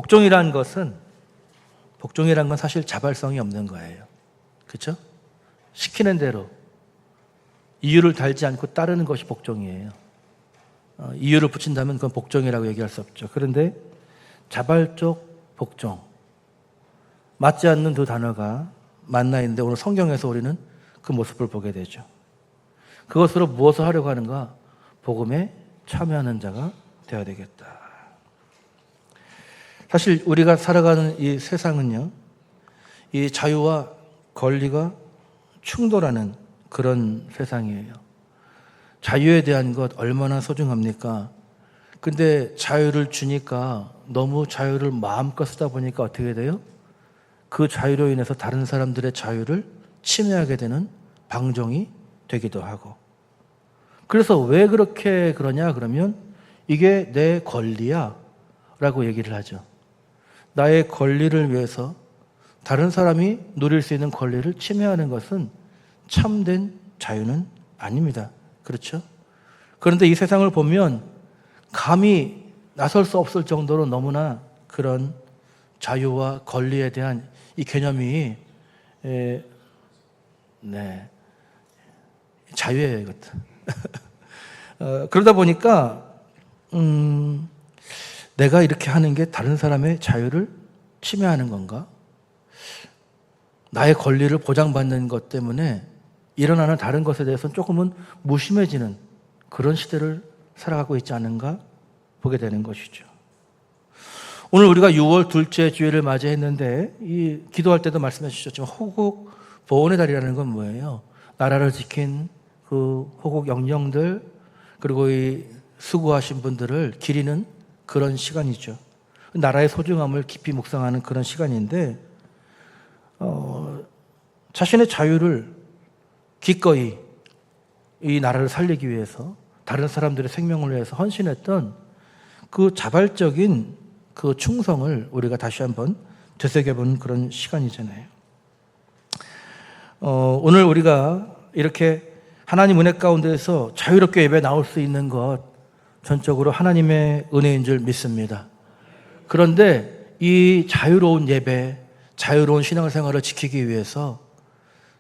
복종이란 건 사실 자발성이 없는 거예요. 그렇죠? 시키는 대로 이유를 달지 않고 따르는 것이 복종이에요. 이유를 붙인다면 그건 복종이라고 얘기할 수 없죠. 그런데 자발적 복종, 맞지 않는 두 단어가 만나 있는데 오늘 성경에서 우리는 그 모습을 보게 되죠. 그것으로 무엇을 하려고 하는가? 복음에 참여하는 자가 되어야 되겠다. 사실 우리가 살아가는 이 세상은요, 이 자유와 권리가 충돌하는 그런 세상이에요. 자유에 대한 것 얼마나 소중합니까? 근데 자유를 주니까 너무 자유를 마음껏 쓰다 보니까 어떻게 돼요? 그 자유로 인해서 다른 사람들의 자유를 침해하게 되는 방종이 되기도 하고. 그래서 왜 그렇게 그러냐 그러면 이게 내 권리야 라고 얘기를 하죠. 나의 권리를 위해서 다른 사람이 누릴 수 있는 권리를 침해하는 것은 참된 자유는 아닙니다. 그렇죠? 그런데 이 세상을 보면 감히 나설 수 없을 정도로 너무나 그런 자유와 권리에 대한 이 개념이 자유예요, 이것도. 그러다 보니까 내가 이렇게 하는 게 다른 사람의 자유를 침해하는 건가? 나의 권리를 보장받는 것 때문에 일어나는 다른 것에 대해서는 조금은 무심해지는 그런 시대를 살아가고 있지 않은가 보게 되는 것이죠. 오늘 우리가 6월 둘째 주일을 맞이했는데 이 기도할 때도 말씀해 주셨지만 호국 보훈의 달이라는 건 뭐예요? 나라를 지킨 그 호국 영령들 그리고 이 수고하신 분들을 기리는 그런 시간이죠. 나라의 소중함을 깊이 묵상하는 그런 시간인데 자신의 자유를 기꺼이 이 나라를 살리기 위해서 다른 사람들의 생명을 위해서 헌신했던 그 자발적인 그 충성을 우리가 다시 한번 되새겨보는 그런 시간이잖아요. 오늘 우리가 이렇게 하나님 은혜 가운데에서 자유롭게 예배 나올 수 있는 것 전적으로 하나님의 은혜인 줄 믿습니다. 그런데 이 자유로운 예배, 자유로운 신앙생활을 지키기 위해서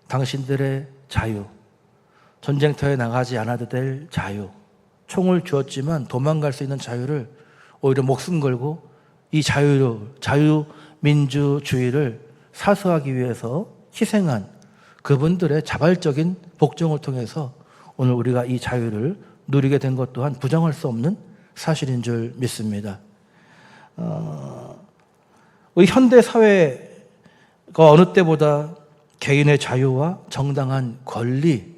당신들의 자유, 전쟁터에 나가지 않아도 될 자유, 총을 주었지만 도망갈 수 있는 자유를 오히려 목숨 걸고 이 자유민주주의를 사수하기 위해서 희생한 그분들의 자발적인 복종을 통해서 오늘 우리가 이 자유를 누리게 된 것 또한 부정할 수 없는 사실인 줄 믿습니다. 우리 현대 사회가 어느 때보다 개인의 자유와 정당한 권리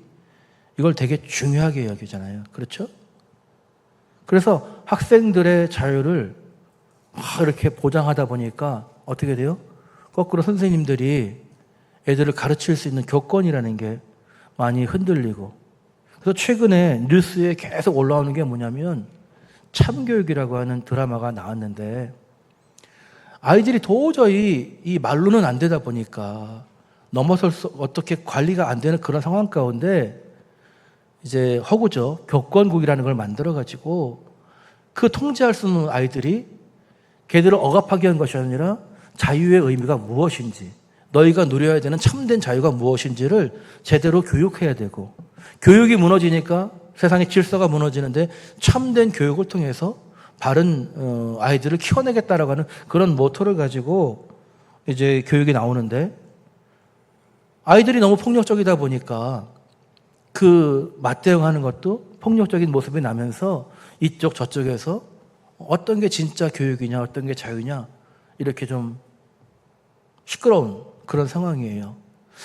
이걸 되게 중요하게 여기잖아요. 그렇죠? 그래서 학생들의 자유를 막 이렇게 보장하다 보니까 어떻게 돼요? 거꾸로 선생님들이 애들을 가르칠 수 있는 교권이라는 게 많이 흔들리고 그래서 최근에 뉴스에 계속 올라오는 게 뭐냐면 참교육이라고 하는 드라마가 나왔는데 아이들이 도저히 이 말로는 안 되다 보니까 넘어설 수 어떻게 관리가 안 되는 그런 상황 가운데 이제 허구죠. 교권국이라는 걸 만들어가지고 그 통제할 수 없는 아이들이 걔들을 억압하게 한 것이 아니라 자유의 의미가 무엇인지 너희가 누려야 되는 참된 자유가 무엇인지를 제대로 교육해야 되고 교육이 무너지니까 세상의 질서가 무너지는데 참된 교육을 통해서 바른 아이들을 키워내겠다라고 하는 그런 모토를 가지고 이제 교육이 나오는데 아이들이 너무 폭력적이다 보니까 그 맞대응하는 것도 폭력적인 모습이 나면서 이쪽 저쪽에서 어떤 게 진짜 교육이냐 어떤 게 자유냐 이렇게 좀 시끄러운 그런 상황이에요.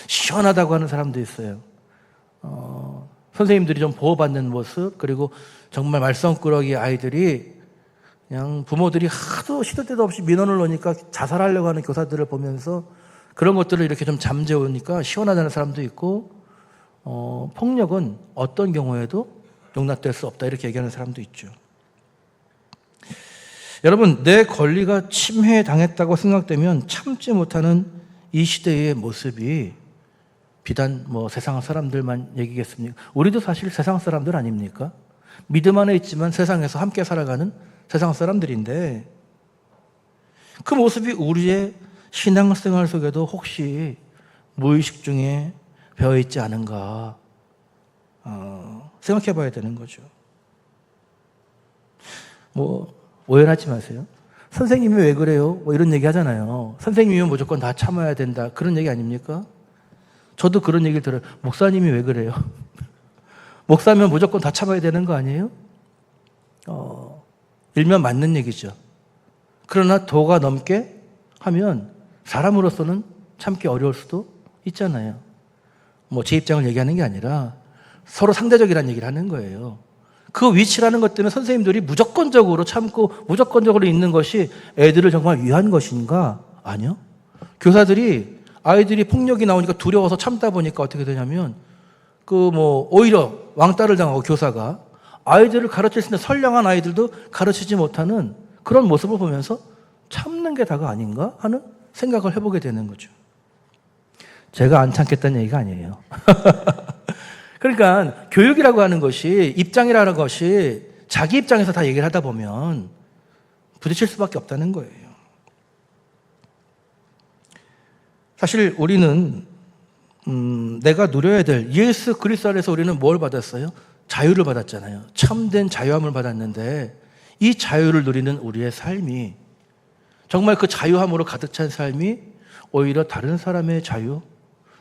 시원하다고 하는 사람도 있어요. 선생님들이 좀 보호받는 모습 그리고 정말 말썽꾸러기 아이들이 그냥 부모들이 하도 시도 때도 없이 민원을 넣으니까 자살하려고 하는 교사들을 보면서 그런 것들을 이렇게 좀 잠재우니까 시원하다는 사람도 있고 폭력은 어떤 경우에도 용납될 수 없다 이렇게 얘기하는 사람도 있죠. 여러분 내 권리가 침해당했다고 생각되면 참지 못하는 이 시대의 모습이 비단 세상 사람들만 얘기겠습니까? 우리도 사실 세상 사람들 아닙니까? 믿음 안에 있지만 세상에서 함께 살아가는 세상 사람들인데 그 모습이 우리의 신앙생활 속에도 혹시 무의식 중에 배어있지 않은가 생각해 봐야 되는 거죠. 오해하지 마세요. 선생님이 왜 그래요? 이런 얘기 하잖아요. 선생님이면 무조건 다 참아야 된다. 그런 얘기 아닙니까? 저도 그런 얘기를 들어요. 목사님이 왜 그래요? 목사면 무조건 다 참아야 되는 거 아니에요? 일면 맞는 얘기죠. 그러나 도가 넘게 하면 사람으로서는 참기 어려울 수도 있잖아요. 제 입장을 얘기하는 게 아니라 서로 상대적이라는 얘기를 하는 거예요. 그 위치라는 것 때문에 선생님들이 무조건적으로 참고 무조건적으로 있는 것이 애들을 정말 위한 것인가? 아니요. 교사들이 아이들이 폭력이 나오니까 두려워서 참다 보니까 어떻게 되냐면 오히려 왕따를 당하고 교사가 아이들을 가르칠 수 있는 선량한 아이들도 가르치지 못하는 그런 모습을 보면서 참는 게 다가 아닌가 하는 생각을 해보게 되는 거죠. 제가 안 참겠다는 얘기가 아니에요. 그러니까 교육이라고 하는 것이, 입장이라는 것이 자기 입장에서 다 얘기를 하다 보면 부딪힐 수밖에 없다는 거예요. 사실 우리는 내가 누려야 될 예수 그리스도 안에서 우리는 뭘 받았어요? 자유를 받았잖아요. 참된 자유함을 받았는데 이 자유를 누리는 우리의 삶이 정말 그 자유함으로 가득 찬 삶이 오히려 다른 사람의 자유,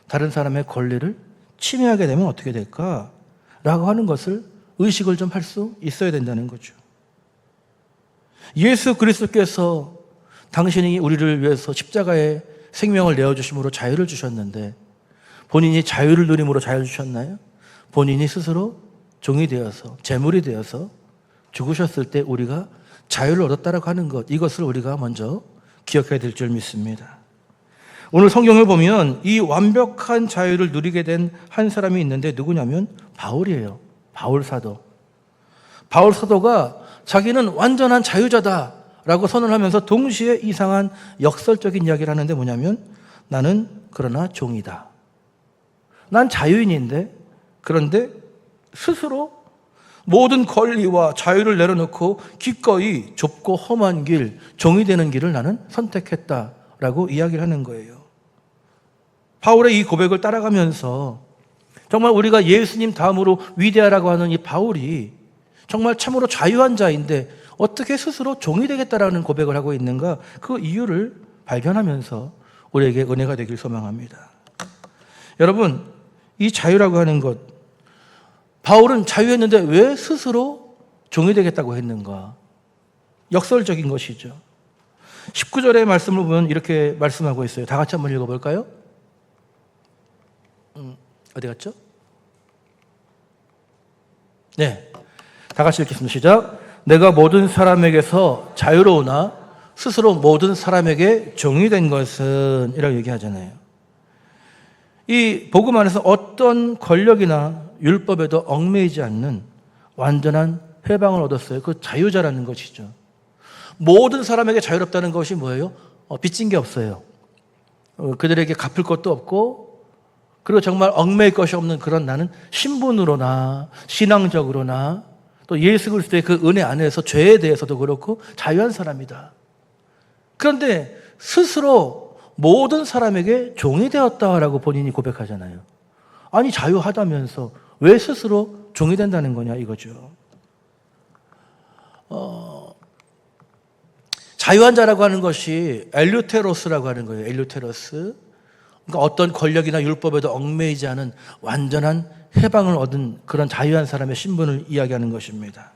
다른 사람의 권리를 침해하게 되면 어떻게 될까? 라고 하는 것을 의식을 좀 할 수 있어야 된다는 거죠. 예수 그리스도께서 당신이 우리를 위해서 십자가에 생명을 내어주심으로 자유를 주셨는데 본인이 자유를 누림으로 자유를 주셨나요? 본인이 스스로 종이 되어서 재물이 되어서 죽으셨을 때 우리가 자유를 얻었다라고 하는 것, 이것을 우리가 먼저 기억해야 될 줄 믿습니다. 오늘 성경을 보면 이 완벽한 자유를 누리게 된 한 사람이 있는데 누구냐면 바울이에요. 바울 사도. 바울 사도가 자기는 완전한 자유자다라고 선언을 하면서 동시에 이상한 역설적인 이야기를 하는데 뭐냐면 나는 그러나 종이다. 난 자유인인데 그런데 스스로 모든 권리와 자유를 내려놓고 기꺼이 좁고 험한 길, 종이 되는 길을 나는 선택했다라고 이야기를 하는 거예요. 바울의 이 고백을 따라가면서 정말 우리가 예수님 다음으로 위대하라고 하는 이 바울이 정말 참으로 자유한 자인데 어떻게 스스로 종이 되겠다라는 고백을 하고 있는가, 그 이유를 발견하면서 우리에게 은혜가 되길 소망합니다. 여러분, 이 자유라고 하는 것, 바울은 자유했는데 왜 스스로 종이 되겠다고 했는가? 역설적인 것이죠. 19절의 말씀을 보면 이렇게 말씀하고 있어요. 다 같이 한번 읽어볼까요? 어디 갔죠? 네, 다 같이 읽겠습니다. 시작. 내가 모든 사람에게서 자유로우나 스스로 모든 사람에게 종이 된 것은, 이라고 얘기하잖아요. 이 복음 안에서 어떤 권력이나 율법에도 얽매이지 않는 완전한 해방을 얻었어요. 그 자유자라는 것이죠. 모든 사람에게 자유롭다는 것이 뭐예요? 빚진 게 없어요. 그들에게 갚을 것도 없고, 그리고 정말 얽매일 것이 없는 그런 나는 신분으로나 신앙적으로나 또 예수 그리스도의 그 은혜 안에서 죄에 대해서도 그렇고 자유한 사람이다. 그런데 스스로 모든 사람에게 종이 되었다라고 본인이 고백하잖아요. 아니, 자유하다면서 왜 스스로 종이 된다는 거냐 이거죠. 자유한 자라고 하는 것이 엘유테로스라고 하는 거예요. 엘유테로스. 그러니까 어떤 권력이나 율법에도 얽매이지 않은 완전한 해방을 얻은 그런 자유한 사람의 신분을 이야기하는 것입니다.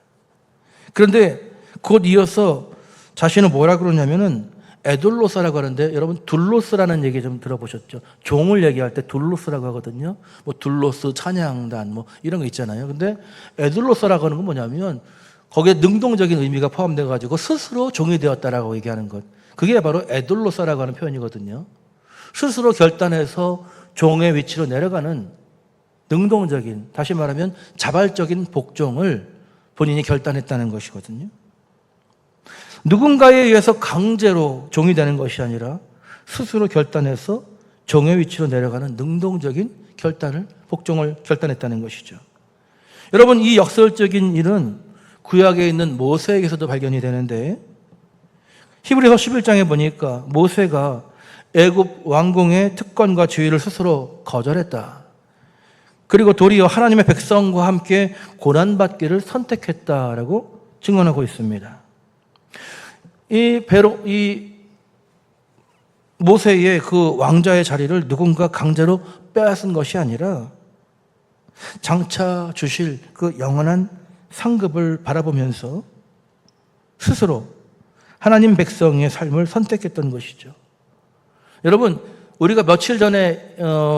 그런데 곧 이어서 자신은 뭐라 그러냐면은 에돌로스라고 하는데, 여러분 둘로스라는 얘기 좀 들어보셨죠? 종을 얘기할 때 둘로스라고 하거든요. 둘로스 찬양단 이런 거 있잖아요. 근데 에돌로스라고 하는 건 뭐냐면 거기에 능동적인 의미가 포함되어 가지고 스스로 종이 되었다라고 얘기하는 것. 그게 바로 에돌로스라고 하는 표현이거든요. 스스로 결단해서 종의 위치로 내려가는 능동적인, 다시 말하면 자발적인 복종을 본인이 결단했다는 것이거든요. 누군가에 의해서 강제로 종이 되는 것이 아니라 스스로 결단해서 종의 위치로 내려가는 능동적인 복종을 결단했다는 것이죠. 여러분, 이 역설적인 일은 구약에 있는 모세에게서도 발견이 되는데 히브리서 11장에 보니까 모세가 애굽 왕궁의 특권과 지위를 스스로 거절했다. 그리고 도리어 하나님의 백성과 함께 고난받기를 선택했다라고 증언하고 있습니다. 이 모세의 그 왕자의 자리를 누군가 강제로 빼앗은 것이 아니라 장차 주실 그 영원한 상급을 바라보면서 스스로 하나님 백성의 삶을 선택했던 것이죠. 여러분, 우리가 며칠 전에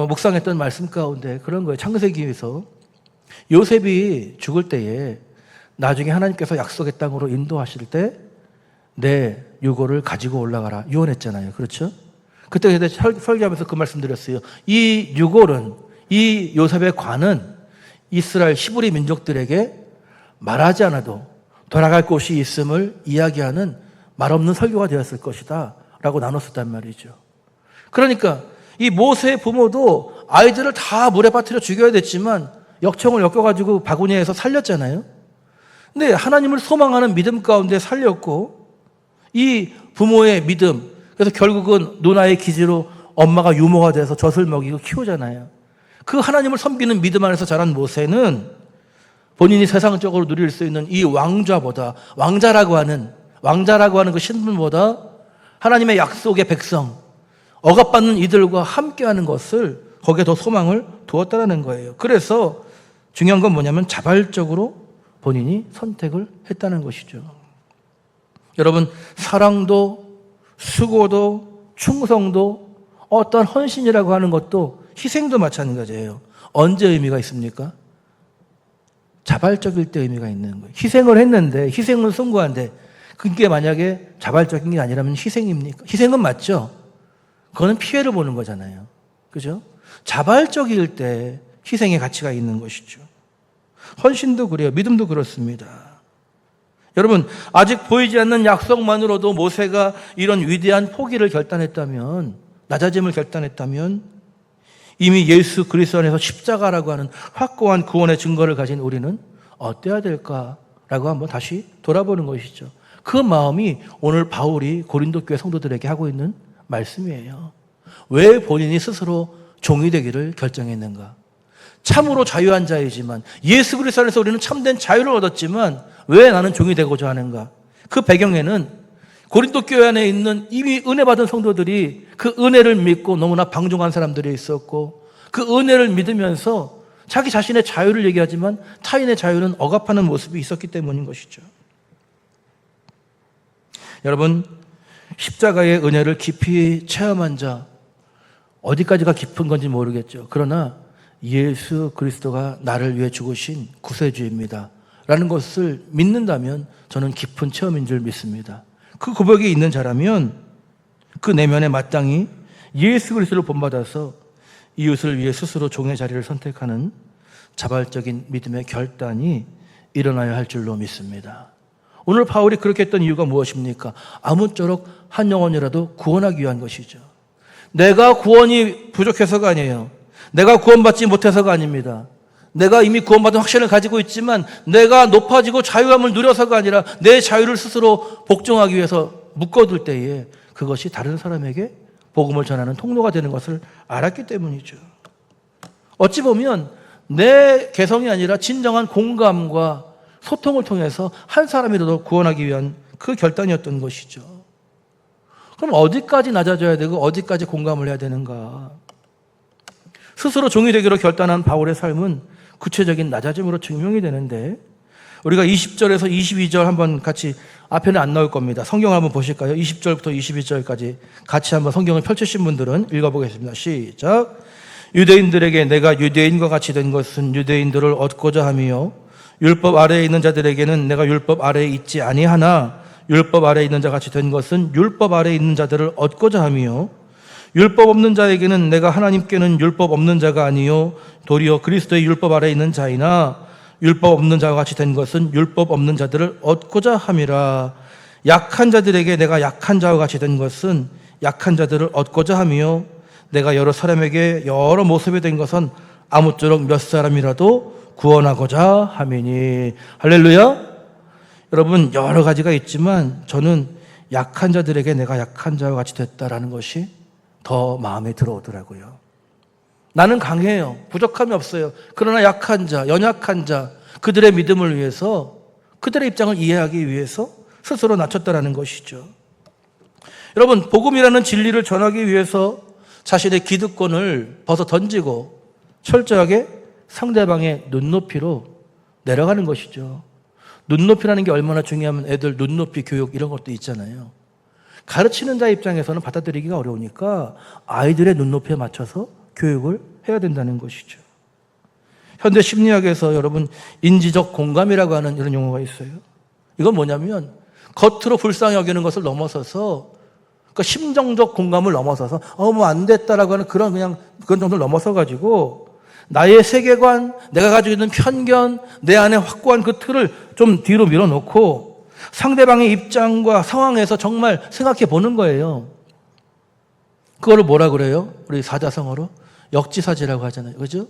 묵상했던 말씀 가운데 그런 거예요. 창세기에서 요셉이 죽을 때에 나중에 하나님께서 약속의 땅으로 인도하실 때 내 유고를 가지고 올라가라 유언했잖아요. 그렇죠? 그때 설교하면서 그 말씀 드렸어요. 이 유골은, 이 요셉의 관은 이스라엘 히브리 민족들에게 말하지 않아도 돌아갈 곳이 있음을 이야기하는 말없는 설교가 되었을 것이다 라고 나눴었단 말이죠. 그러니까 이 모세의 부모도 아이들을 다 물에 빠뜨려 죽여야 됐지만 역청을 엮어가지고 바구니에서 살렸잖아요. 근데 하나님을 소망하는 믿음 가운데 살렸고, 이 부모의 믿음, 그래서 결국은 누나의 기지로 엄마가 유모가 돼서 젖을 먹이고 키우잖아요. 그 하나님을 섬기는 믿음 안에서 자란 모세는 본인이 세상적으로 누릴 수 있는 이 왕자라고 하는 그 신분보다 하나님의 약속의 백성, 억압받는 이들과 함께하는 것을 거기에 더 소망을 두었다는 거예요. 그래서 중요한 건 뭐냐면 자발적으로 본인이 선택을 했다는 것이죠. 여러분, 사랑도 수고도 충성도 어떤 헌신이라고 하는 것도 희생도 마찬가지예요. 언제 의미가 있습니까? 자발적일 때 의미가 있는 거예요. 희생을 했는데, 희생을 숭고한데 그게 만약에 자발적인 게 아니라면 희생입니까? 희생은 맞죠? 그거는 피해를 보는 거잖아요. 그죠? 자발적일 때 희생의 가치가 있는 것이죠. 헌신도 그래요. 믿음도 그렇습니다. 여러분, 아직 보이지 않는 약속만으로도 모세가 이런 위대한 포기를 결단했다면, 낮아짐을 결단했다면, 이미 예수 그리스도 안에서 십자가라고 하는 확고한 구원의 증거를 가진 우리는 어때야 될까라고 한번 다시 돌아보는 것이죠. 그 마음이 오늘 바울이 고린도 교회 성도들에게 하고 있는 말씀이에요. 왜 본인이 스스로 종이 되기를 결정했는가? 참으로 자유한 자이지만, 예수 그리스도 안에서 우리는 참된 자유를 얻었지만 왜 나는 종이 되고자 하는가? 그 배경에는 고린도 교회 안에 있는 이미 은혜 받은 성도들이 그 은혜를 믿고 너무나 방종한 사람들이 있었고, 그 은혜를 믿으면서 자기 자신의 자유를 얘기하지만 타인의 자유는 억압하는 모습이 있었기 때문인 것이죠. 여러분, 십자가의 은혜를 깊이 체험한 자, 어디까지가 깊은 건지 모르겠죠. 그러나 예수 그리스도가 나를 위해 죽으신 구세주입니다 라는 것을 믿는다면 저는 깊은 체험인 줄 믿습니다. 그 고백이 있는 자라면 그 내면에 마땅히 예수 그리스도를 본받아서 이웃을 위해 스스로 종의 자리를 선택하는 자발적인 믿음의 결단이 일어나야 할 줄로 믿습니다. 오늘 바울이 그렇게 했던 이유가 무엇입니까? 아무쪼록 한 영혼이라도 구원하기 위한 것이죠. 내가 구원이 부족해서가 아니에요. 내가 구원받지 못해서가 아닙니다. 내가 이미 구원받은 확신을 가지고 있지만 내가 높아지고 자유함을 누려서가 아니라 내 자유를 스스로 복종하기 위해서 묶어둘 때에 그것이 다른 사람에게 복음을 전하는 통로가 되는 것을 알았기 때문이죠. 어찌 보면 내 개성이 아니라 진정한 공감과 소통을 통해서 한 사람이라도 구원하기 위한 그 결단이었던 것이죠. 그럼 어디까지 낮아져야 되고 어디까지 공감을 해야 되는가? 스스로 종이 되기로 결단한 바울의 삶은 구체적인 낮아짐으로 증명이 되는데, 우리가 20절에서 22절 한번 같이, 앞에는 안 나올 겁니다. 성경을 한번 보실까요? 20절부터 22절까지 같이 한번 성경을 펼치신 분들은 읽어보겠습니다. 시작. 유대인들에게 내가 유대인과 같이 된 것은 유대인들을 얻고자 함이요, 율법 아래에 있는 자들에게는 내가 율법 아래에 있지 아니하나 율법 아래에 있는 자 같이 된 것은 율법 아래에 있는 자들을 얻고자 함이요, 율법 없는 자에게는 내가 하나님께는 율법 없는 자가 아니요 도리어 그리스도의 율법 아래에 있는 자이나 율법 없는 자와 같이 된 것은 율법 없는 자들을 얻고자 함이라. 약한 자들에게 내가 약한 자와 같이 된 것은 약한 자들을 얻고자 함이요, 내가 여러 사람에게 여러 모습이 된 것은 아무쪼록 몇 사람이라도 구원하고자 함이니. 할렐루야. 여러분, 여러 가지가 있지만 저는 약한 자들에게 내가 약한 자와 같이 됐다라는 것이 더 마음에 들어오더라고요. 나는 강해요. 부족함이 없어요. 그러나 약한 자, 연약한 자, 그들의 믿음을 위해서, 그들의 입장을 이해하기 위해서 스스로 낮췄다라는 것이죠. 여러분, 복음이라는 진리를 전하기 위해서 자신의 기득권을 벗어 던지고 철저하게 상대방의 눈높이로 내려가는 것이죠. 눈높이라는 게 얼마나 중요하면 애들 눈높이 교육 이런 것도 있잖아요. 가르치는 자 입장에서는 받아들이기가 어려우니까 아이들의 눈높이에 맞춰서 교육을 해야 된다는 것이죠. 현대 심리학에서 여러분 인지적 공감이라고 하는 이런 용어가 있어요. 이건 뭐냐면 겉으로 불쌍히 여기는 것을 넘어서서 그러니까 심정적 공감을 넘어서서 뭐 안 됐다라고 하는 그런 정도를 넘어서 가지고 나의 세계관, 내가 가지고 있는 편견, 내 안에 확고한 그 틀을 좀 뒤로 밀어놓고 상대방의 입장과 상황에서 정말 생각해 보는 거예요. 그거를 뭐라 그래요? 우리 사자성어로 역지사지라고 하잖아요. 그죠?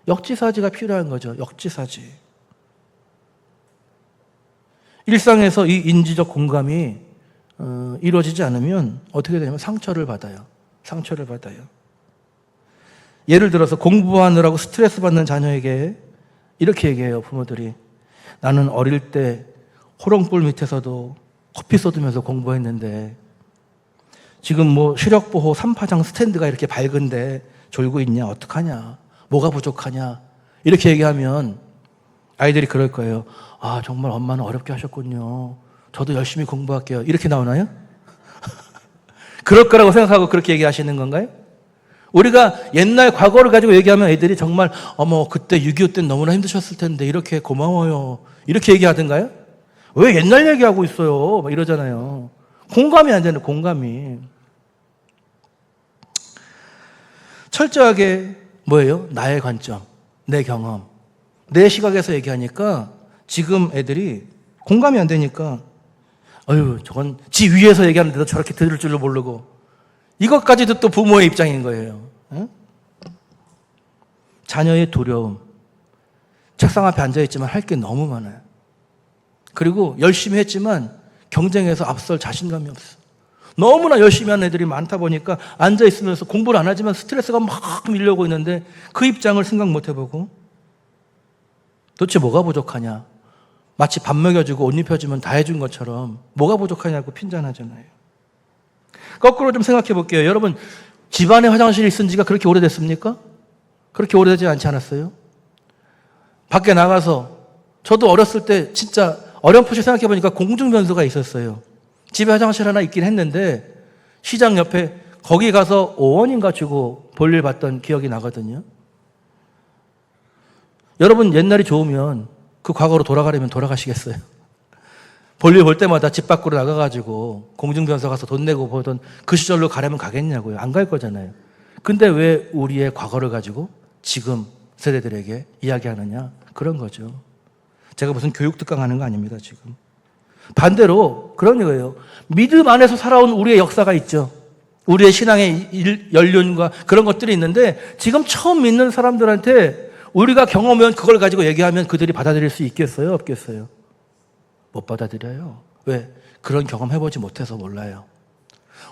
역지사지가 필요한 거죠. 역지사지. 일상에서 이 인지적 공감이 이루어지지 않으면 어떻게 되냐면 상처를 받아요. 상처를 받아요. 예를 들어서 공부하느라고 스트레스 받는 자녀에게 이렇게 얘기해요. 부모들이. 나는 어릴 때 호롱불 밑에서도 커피 쏟으면서 공부했는데 지금 뭐 시력보호 3파장 스탠드가 이렇게 밝은데 졸고 있냐? 어떡하냐? 뭐가 부족하냐? 이렇게 얘기하면 아이들이 그럴 거예요. 아, 정말 엄마는 어렵게 하셨군요. 저도 열심히 공부할게요. 이렇게 나오나요? 그럴 거라고 생각하고 그렇게 얘기하시는 건가요? 우리가 옛날 과거를 가지고 얘기하면 애들이 정말 어머 그때 6.25 때는 너무나 힘드셨을 텐데 이렇게 고마워요. 이렇게 얘기하던가요? 왜 옛날 얘기하고 있어요? 막 이러잖아요. 공감이 안 되는 공감이. 철저하게 뭐예요? 나의 관점, 내 경험, 내 시각에서 얘기하니까 지금 애들이 공감이 안 되니까 저건 지 위에서 얘기하는데도 저렇게 들을 줄도 모르고 이것까지도 또 부모의 입장인 거예요. 응? 자녀의 두려움. 책상 앞에 앉아있지만 할 게 너무 많아요. 그리고 열심히 했지만 경쟁에서 앞설 자신감이 없어. 너무나 열심히 하는 애들이 많다 보니까 앉아있으면서 공부를 안 하지만 스트레스가 막 밀려오고 있는데 그 입장을 생각 못 해보고 도대체 뭐가 부족하냐. 마치 밥 먹여주고 옷 입혀주면 다 해준 것처럼 뭐가 부족하냐고 핀잔하잖아요. 거꾸로 좀 생각해 볼게요. 여러분, 집안에 화장실이 있은 지가 그렇게 오래됐습니까? 그렇게 오래되지 않지 않았어요? 밖에 나가서 저도 어렸을 때 진짜 어렴풋이 생각해 보니까 공중변소가 있었어요. 집에 화장실 하나 있긴 했는데 시장 옆에 거기 가서 5원인가 주고 볼일 봤던 기억이 나거든요. 여러분 옛날이 좋으면 그 과거로 돌아가려면 돌아가시겠어요? 볼일 볼 때마다 집 밖으로 나가가지고 공중변소 가서 돈 내고 보던 그 시절로 가려면 가겠냐고요. 안 갈 거잖아요. 근데 왜 우리의 과거를 가지고 지금 세대들에게 이야기하느냐? 그런 거죠. 제가 무슨 교육 특강하는 거 아닙니다, 지금. 반대로 그런 거예요. 믿음 안에서 살아온 우리의 역사가 있죠. 우리의 신앙의 연륜과 그런 것들이 있는데 지금 처음 믿는 사람들한테 우리가 경험한 그걸 가지고 얘기하면 그들이 받아들일 수 있겠어요? 없겠어요? 못 받아들여요. 왜? 그런 경험 해보지 못해서 몰라요.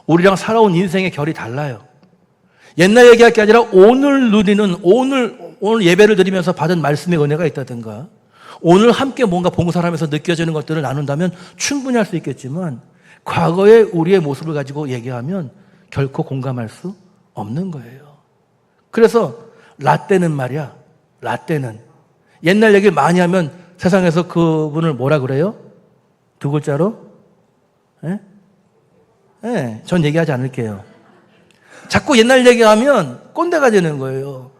우리랑 살아온 인생의 결이 달라요. 옛날 얘기할 게 아니라 오늘 누리는 오늘 예배를 드리면서 받은 말씀의 은혜가 있다든가 오늘 함께 뭔가 봉사를 하면서 느껴지는 것들을 나눈다면 충분히 할 수 있겠지만 과거의 우리의 모습을 가지고 얘기하면 결코 공감할 수 없는 거예요. 그래서 라떼는 말이야. 라떼는 옛날 얘기를 많이 하면 세상에서 그분을 뭐라 그래요? 두 글자로? 전 얘기하지 않을게요. 자꾸 옛날 얘기하면 꼰대가 되는 거예요.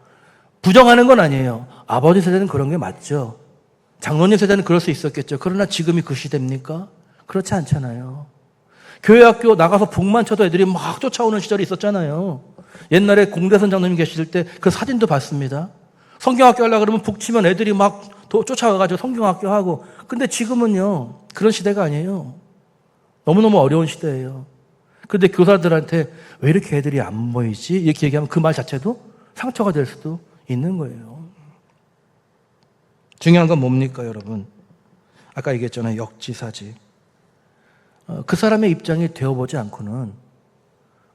부정하는 건 아니에요. 아버지 세대는 그런 게 맞죠. 장로님 세대는 그럴 수 있었겠죠. 그러나 지금이 그 시대입니까? 그렇지 않잖아요. 교회 학교 나가서 북만 쳐도 애들이 막 쫓아오는 시절이 있었잖아요. 옛날에 공대선 장로님 계실 때 그 사진도 봤습니다. 성경학교 하려고 그러면 북 치면 애들이 막 쫓아와가지고 성경학교 하고. 근데 지금은요, 그런 시대가 아니에요. 너무너무 어려운 시대예요. 근데 교사들한테 왜 이렇게 애들이 안 보이지? 이렇게 얘기하면 그 말 자체도 상처가 될 수도 있는 거예요. 중요한 건 뭡니까, 여러분? 아까 얘기했잖아요. 역지사지. 그 사람의 입장이 되어보지 않고는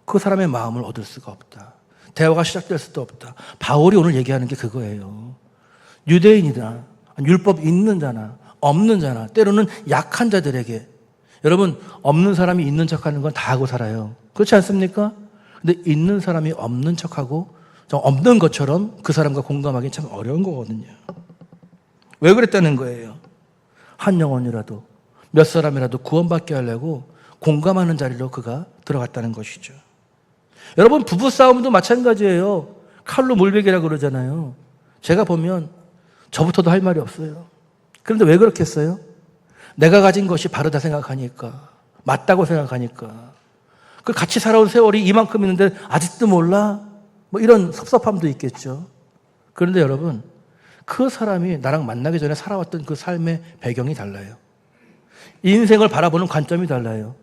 그 사람의 마음을 얻을 수가 없다. 대화가 시작될 수도 없다. 바울이 오늘 얘기하는 게 그거예요. 유대인이나 율법 있는 자나 없는 자나 때로는 약한 자들에게, 여러분 없는 사람이 있는 척하는 건 다 하고 살아요. 그렇지 않습니까? 근데 있는 사람이 없는 척하고 좀 없는 것처럼 그 사람과 공감하기 참 어려운 거거든요. 왜 그랬다는 거예요? 한 영혼이라도 몇 사람이라도 구원받게 하려고 공감하는 자리로 그가 들어갔다는 것이죠. 여러분 부부싸움도 마찬가지예요. 칼로 물베기라고 그러잖아요. 제가 보면 저부터도 할 말이 없어요. 그런데 왜 그렇게 했어요? 내가 가진 것이 바르다 생각하니까, 맞다고 생각하니까. 그 같이 살아온 세월이 이만큼 있는데 아직도 몰라? 뭐 이런 섭섭함도 있겠죠. 그런데 여러분, 그 사람이 나랑 만나기 전에 살아왔던 그 삶의 배경이 달라요. 인생을 바라보는 관점이 달라요.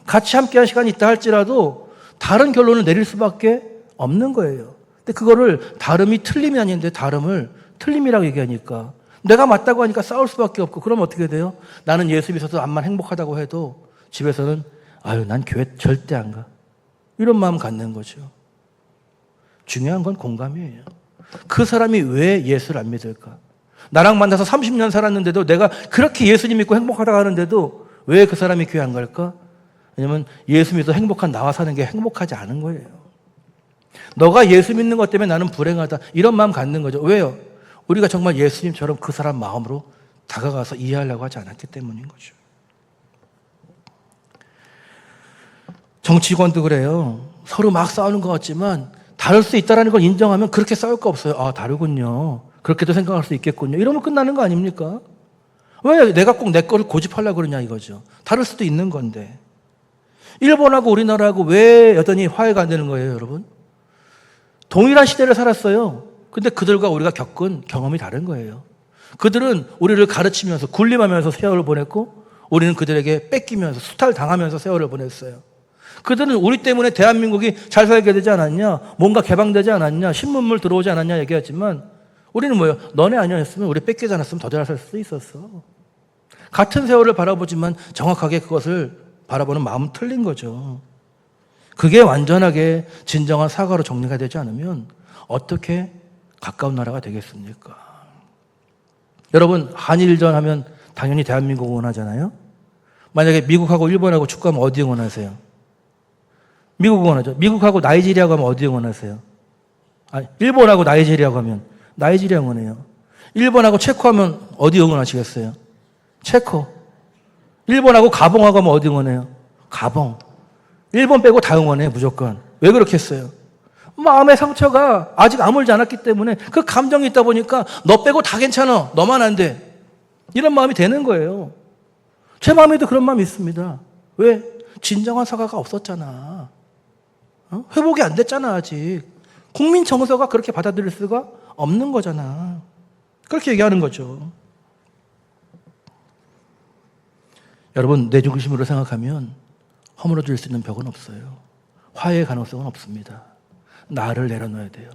같이 함께한 시간이 있다 할지라도 다른 결론을 내릴 수밖에 없는 거예요. 근데 그거를 다름이 틀림이 아닌데 다름을 틀림이라고 얘기하니까, 내가 맞다고 하니까 싸울 수밖에 없고, 그럼 어떻게 돼요? 나는 예수 믿어서 암만 행복하다고 해도 집에서는 아유 난 교회 절대 안 가, 이런 마음 갖는 거죠. 중요한 건 공감이에요. 그 사람이 왜 예수를 안 믿을까? 나랑 만나서 30년 살았는데도, 내가 그렇게 예수님 믿고 행복하다고 하는데도 왜 그 사람이 교회 안 갈까? 왜냐면 예수 믿어 행복한 나와 사는 게 행복하지 않은 거예요. 너가 예수 믿는 것 때문에 나는 불행하다, 이런 마음 갖는 거죠. 왜요? 우리가 정말 예수님처럼 그 사람 마음으로 다가가서 이해하려고 하지 않았기 때문인 거죠. 정치권도 그래요. 서로 막 싸우는 것 같지만 다를 수 있다는 걸 인정하면 그렇게 싸울 거 없어요. 아, 다르군요. 그렇게도 생각할 수 있겠군요. 이러면 끝나는 거 아닙니까? 왜 내가 꼭 내 거를 고집하려고 그러냐 이거죠. 다를 수도 있는 건데. 일본하고 우리나라하고 왜 여전히 화해가 안 되는 거예요, 여러분? 동일한 시대를 살았어요. 근데 그들과 우리가 겪은 경험이 다른 거예요. 그들은 우리를 가르치면서 군림하면서 세월을 보냈고, 우리는 그들에게 뺏기면서 수탈당하면서 세월을 보냈어요. 그들은 우리 때문에 대한민국이 잘 살게 되지 않았냐, 뭔가 개방되지 않았냐, 신문물 들어오지 않았냐 얘기하지만, 우리는 뭐예요? 너네 아니었으면, 우리 뺏기지 않았으면 더 잘 살 수 있었어. 같은 세월을 바라보지만 정확하게 그것을 바라보는 마음은 틀린 거죠. 그게 완전하게 진정한 사과로 정리가 되지 않으면 어떻게 가까운 나라가 되겠습니까? 여러분, 한일전 하면 당연히 대한민국 응원하잖아요. 만약에 미국하고 일본하고 축구하면 어디 응원하세요? 미국 응원하죠. 미국하고 나이지리아고 하면 어디 응원하세요? 일본하고 나이지리아고 하면 나이지리아 응원해요. 일본하고 체코하면 어디 응원하시겠어요? 체코. 일본하고 가봉하고 하면 어디 응원해요? 가봉. 일본 빼고 다 응원해, 무조건. 왜 그렇게 했어요? 마음의 상처가 아직 아물지 않았기 때문에, 그 감정이 있다 보니까 너 빼고 다 괜찮아, 너만 안 돼, 이런 마음이 되는 거예요. 제 마음에도 그런 마음이 있습니다. 왜? 진정한 사과가 없었잖아. 회복이 안 됐잖아. 아직 국민 정서가 그렇게 받아들일 수가 없는 거잖아. 그렇게 얘기하는 거죠. 여러분, 내 중심으로 생각하면 허물어질 수 있는 벽은 없어요. 화해의 가능성은 없습니다. 나를 내려놔야 돼요.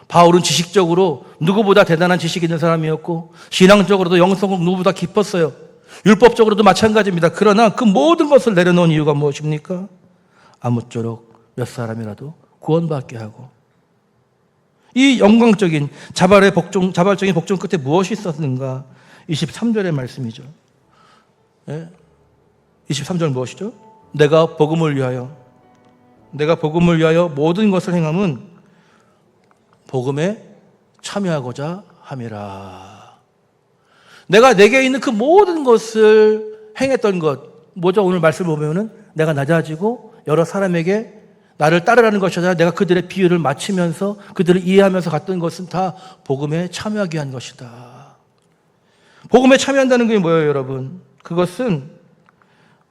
바울은 지식적으로 누구보다 대단한 지식이 있는 사람이었고, 신앙적으로도 영성은 누구보다 깊었어요. 율법적으로도 마찬가지입니다. 그러나 그 모든 것을 내려놓은 이유가 무엇입니까? 아무쪼록 몇 사람이라도 구원받게 하고, 이 영광적인 자발적인 복종 끝에 무엇이 있었는가? 23절의 말씀이죠. 네? 23절 무엇이죠? 내가 복음을 위하여 모든 것을 행함은 복음에 참여하고자 함이라. 내가 내게 있는 그 모든 것을 행했던 것, 뭐죠? 오늘 말씀을 보면은 내가 낮아지고 여러 사람에게 나를 따르라는 것이 아니라 내가 그들의 비유를 맞추면서 그들을 이해하면서 갔던 것은 다 복음에 참여하기 위한 것이다. 복음에 참여한다는 게 뭐예요, 여러분? 그것은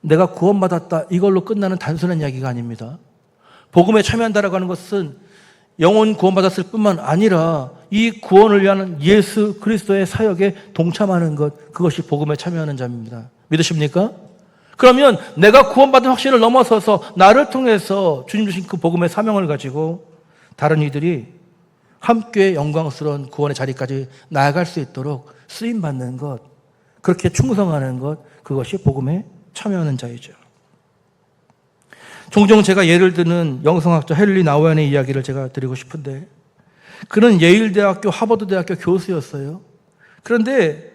내가 구원받았다, 이걸로 끝나는 단순한 이야기가 아닙니다. 복음에 참여한다라고 하는 것은 영혼 구원받았을 뿐만 아니라 이 구원을 위한 예수 그리스도의 사역에 동참하는 것, 그것이 복음에 참여하는 자입니다. 믿으십니까? 그러면 내가 구원받은 확신을 넘어서서 나를 통해서 주님 주신 그 복음의 사명을 가지고 다른 이들이 함께 영광스러운 구원의 자리까지 나아갈 수 있도록 쓰임받는 것, 그렇게 충성하는 것, 그것이 복음에 참여하는 자이죠. 종종 제가 예를 드는 영성학자 헨리 나우엔의 이야기를 제가 드리고 싶은데, 그는 예일대학교, 하버드대학교 교수였어요. 그런데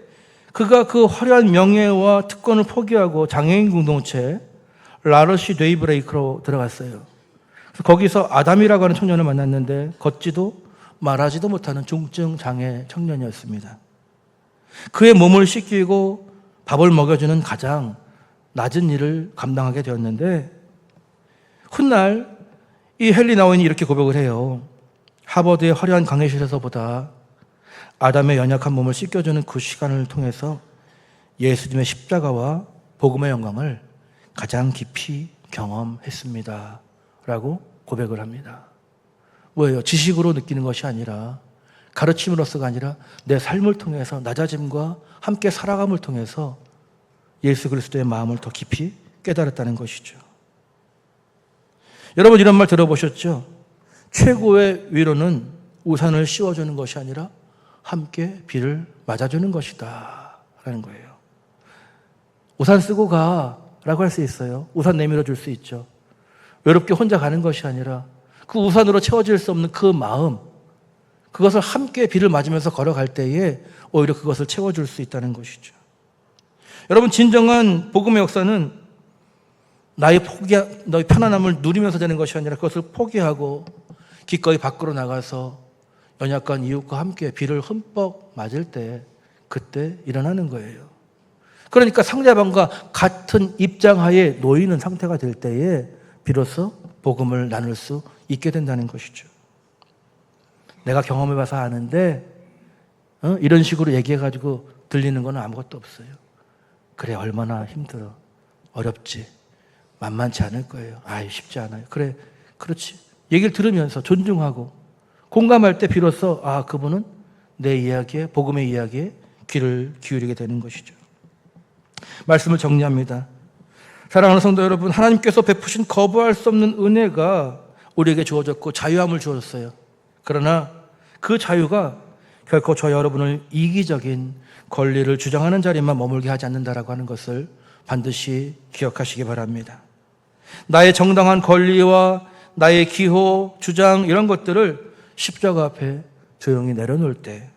그가 그 화려한 명예와 특권을 포기하고 장애인 공동체 라러시 데이브레이크로 들어갔어요. 거기서 아담이라고 하는 청년을 만났는데 걷지도 말하지도 못하는 중증 장애 청년이었습니다. 그의 몸을 씻기고 밥을 먹여주는 가장 낮은 일을 감당하게 되었는데, 훗날 이 헨리 나우엔이 이렇게 고백을 해요. 하버드의 화려한 강의실에서보다 아담의 연약한 몸을 씻겨주는 그 시간을 통해서 예수님의 십자가와 복음의 영광을 가장 깊이 경험했습니다. 라고 고백을 합니다. 뭐예요? 지식으로 느끼는 것이 아니라, 가르침으로서가 아니라 내 삶을 통해서, 낮아짐과 함께 살아감을 통해서 예수 그리스도의 마음을 더 깊이 깨달았다는 것이죠. 여러분, 이런 말 들어보셨죠? 최고의 위로는 우산을 씌워주는 것이 아니라 함께 비를 맞아주는 것이다 라는 거예요. 우산 쓰고 가 라고 할 수 있어요. 우산 내밀어 줄 수 있죠. 외롭게 혼자 가는 것이 아니라 그 우산으로 채워질 수 없는 그 마음, 그것을 함께 비를 맞으면서 걸어갈 때에 오히려 그것을 채워줄 수 있다는 것이죠. 여러분, 진정한 복음의 역사는 너의 편안함을 누리면서 되는 것이 아니라 그것을 포기하고 기꺼이 밖으로 나가서 연약한 이웃과 함께 비를 흠뻑 맞을 때, 그때 일어나는 거예요. 그러니까 상대방과 같은 입장하에 놓이는 상태가 될 때에 비로소 복음을 나눌 수 있게 된다는 것이죠. 내가 경험해봐서 아는데 이런 식으로 얘기해가지고 들리는 건 아무것도 없어요. 그래, 얼마나 힘들어, 어렵지, 만만치 않을 거예요. 아이, 쉽지 않아요. 그래, 그렇지. 얘기를 들으면서 존중하고 공감할 때 비로소 그분은 내 이야기에, 복음의 이야기에 귀를 기울이게 되는 것이죠. 말씀을 정리합니다. 사랑하는 성도 여러분, 하나님께서 베푸신 거부할 수 없는 은혜가 우리에게 주어졌고 자유함을 주어졌어요. 그러나 그 자유가 결코 저 여러분을 이기적인 권리를 주장하는 자리만 머물게 하지 않는다라고 하는 것을 반드시 기억하시기 바랍니다. 나의 정당한 권리와 나의 기호, 주장 이런 것들을 십자가 앞에 조용히 내려놓을 때,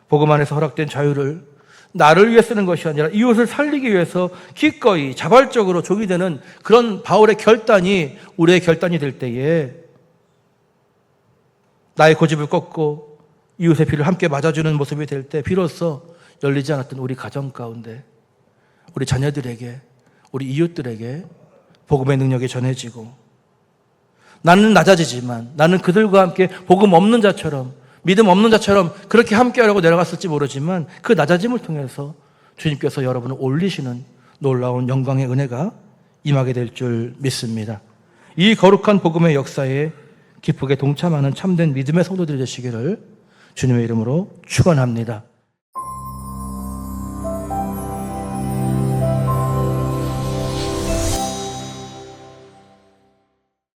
복음 안에서 허락된 자유를 나를 위해 쓰는 것이 아니라 이웃을 살리기 위해서 기꺼이 자발적으로 종이 되는 그런 바울의 결단이 우리의 결단이 될 때에, 나의 고집을 꺾고 이웃의 비를 함께 맞아주는 모습이 될 때 비로소 열리지 않았던 우리 가정 가운데, 우리 자녀들에게, 우리 이웃들에게 복음의 능력이 전해지고, 나는 낮아지지만 나는 그들과 함께 복음 없는 자처럼, 믿음 없는 자처럼 그렇게 함께하려고 내려갔을지 모르지만 그 낮아짐을 통해서 주님께서 여러분을 올리시는 놀라운 영광의 은혜가 임하게 될 줄 믿습니다. 이 거룩한 복음의 역사에 기쁘게 동참하는 참된 믿음의 성도들이 되시기를 주님의 이름으로 축원합니다.